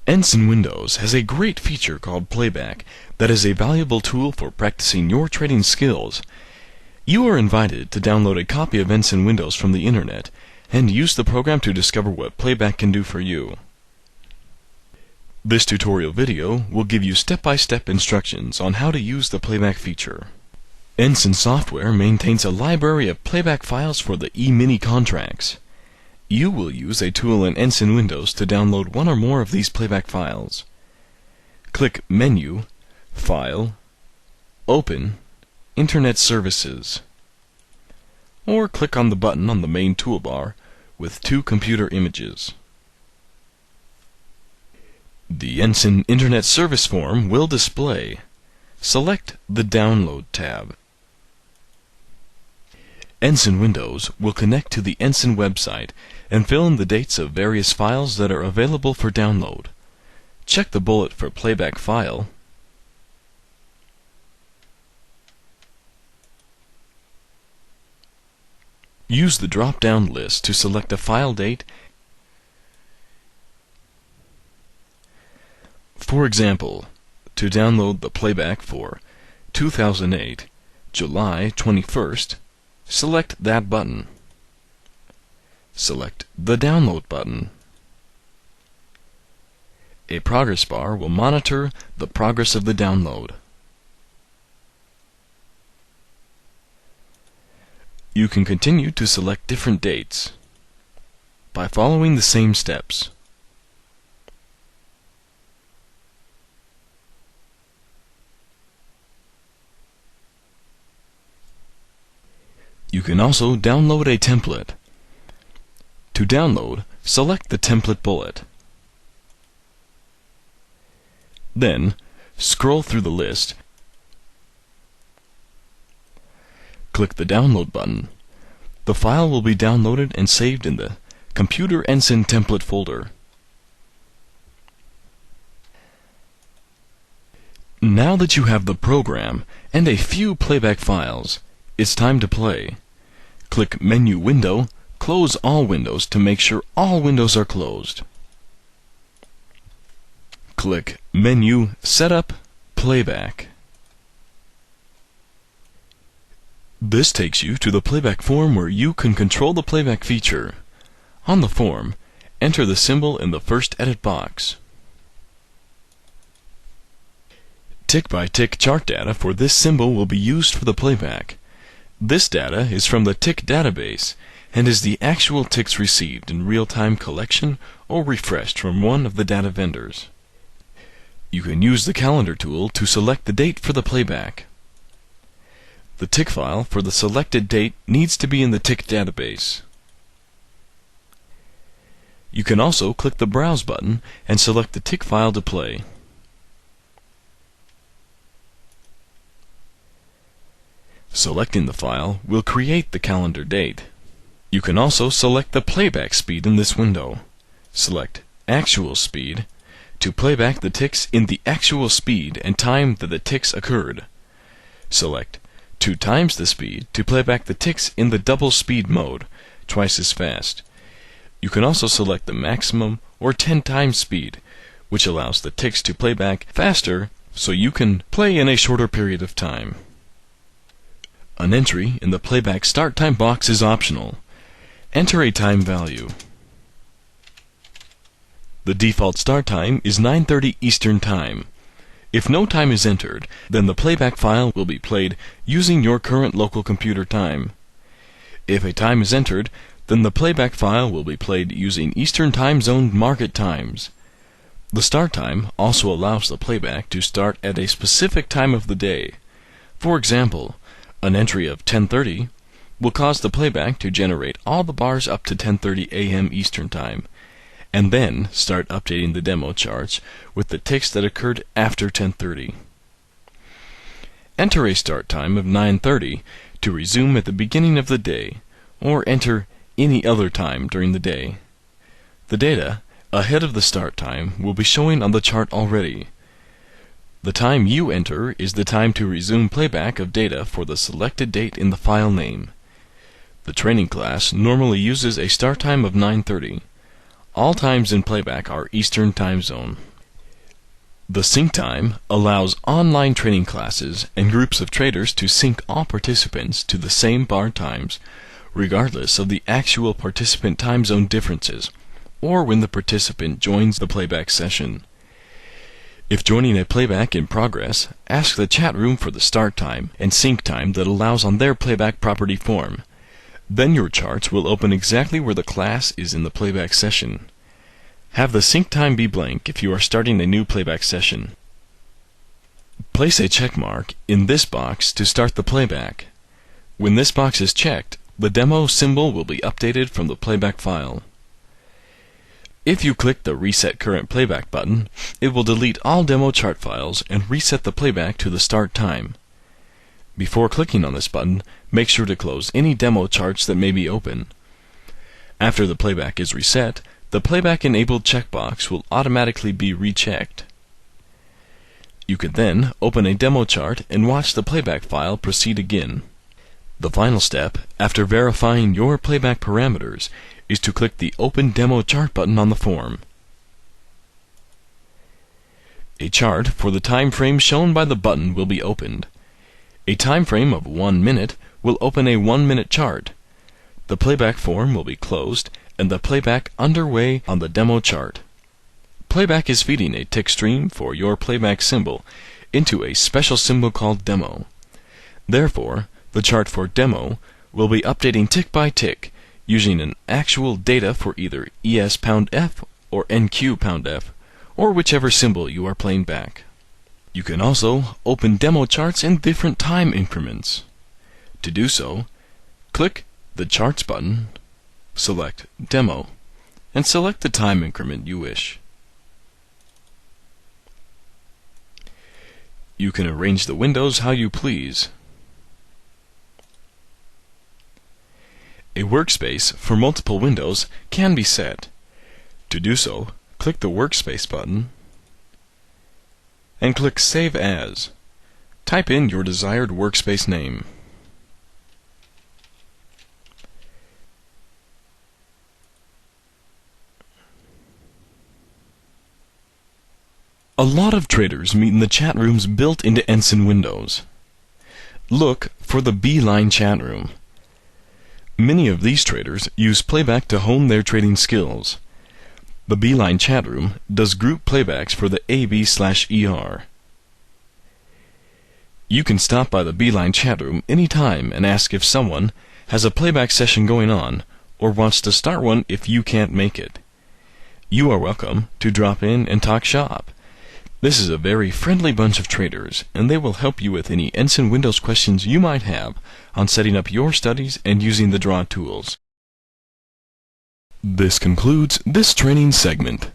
Ensign Windows has a great feature called Playback that is a valuable tool for practicing your trading skills. You are invited to download a copy of Ensign Windows from the internet and use the program to discover what Playback can do for you. This tutorial video will give you step-by-step instructions on how to use the Playback feature. Ensign Software maintains a library of Playback files for the e-mini contracts. You will use a tool in Ensign Windows to download one or more of these Playback files. Click Menu, File, Open, Internet Services, or click on the button on the main toolbar with two computer images. The Ensign Internet Service form will display. Select the Download tab. Ensign Windows will connect to the Ensign website and fill in the dates of various files that are available for download. Check the bullet for Playback File. Use the drop-down list to select a file date. For example, to download the Playback for 2008, July 21st, select that button. Select the Download button. A progress bar will monitor the progress of the download. You can continue to select different dates by following the same steps. You can also download a template. To download, select the template bullet. Then, scroll through the list. Click the Download button. The file will be downloaded and saved in the Computer Ensign Template folder. Now that you have the program and a few Playback files, it's time to play. Click Menu Window, close all windows to make sure all windows are closed. Click Menu Setup, Playback. This takes you to the Playback form where you can control the Playback feature. On the form, enter the symbol in the first edit box. Tick-by-tick chart data for this symbol will be used for the Playback. This data is from the tick database and is the actual ticks received in real-time collection or refreshed from one of the data vendors. You can use the Calendar tool to select the date for the Playback. The tick file for the selected date needs to be in the tick database. You can also click the Browse button and select the tick file to play. Selecting the file will create the calendar date. You can also select the playback speed in this window. Select Actual Speed to playback the ticks in the actual speed and time that the ticks occurred. Select 2 times the speed to playback the ticks in the double speed mode, twice as fast. You can also select the maximum or 10 times speed, which allows the ticks to playback faster so you can play in a shorter period of time. An entry in the Playback Start Time box is optional. Enter a time value. The default start time is 9:30 Eastern Time. If no time is entered, then the Playback file will be played using your current local computer time. If a time is entered, then the Playback file will be played using Eastern Time Zone market times. The start time also allows the Playback to start at a specific time of the day. For example, an entry of 10:30 will cause the Playback to generate all the bars up to 10:30 a.m. Eastern Time, and then start updating the demo charts with the ticks that occurred after 10:30. Enter a start time of 9:30 to resume at the beginning of the day, or enter any other time during the day. The data ahead of the start time will be showing on the chart already. The time you enter is the time to resume playback of data for the selected date in the file name. The training class normally uses a start time of 9:30. All times in playback are Eastern Time Zone. The sync time allows online training classes and groups of traders to sync all participants to the same bar times, regardless of the actual participant time zone differences, or when the participant joins the playback session. If joining a playback in progress, ask the chat room for the start time and sync time that allows on their playback property form. Then your charts will open exactly where the class is in the playback session. Have the sync time be blank if you are starting a new playback session. Place a check mark in this box to start the playback. When this box is checked, the demo symbol will be updated from the playback file. If you click the Reset Current Playback button, it will delete all demo chart files and reset the playback to the start time. Before clicking on this button, make sure to close any demo charts that may be open. After the playback is reset, the Playback Enabled checkbox will automatically be rechecked. You can then open a demo chart and watch the playback file proceed again. The final step, after verifying your playback parameters, is to click the Open Demo Chart button on the form. A chart for the time frame shown by the button will be opened. A time frame of 1 minute will open a 1-minute chart. The playback form will be closed and the playback underway on the demo chart. Playback is feeding a tick stream for your playback symbol into a special symbol called Demo. Therefore, the chart for Demo will be updating tick by tick using an actual data for either ES#F or NQ#F, or whichever symbol you are playing back. You can also open demo charts in different time increments. To do so, click the Charts button, select Demo, and select the time increment you wish. You can arrange the windows how you please. A workspace for multiple windows can be set. To do so, click the Workspace button and click Save As. Type in your desired workspace name. A lot of traders meet in the chat rooms built into Ensign Windows. Look for the Beeline chat room. Many of these traders use Playback to hone their trading skills. The Beeline chat room does group playbacks for the AB/ER. You can stop by the Beeline chat room anytime and ask if someone has a playback session going on or wants to start one if you can't make it. You are welcome to drop in and talk shop. This is a very friendly bunch of traders, and they will help you with any Ensign Windows questions you might have on setting up your studies and using the draw tools. This concludes this training segment.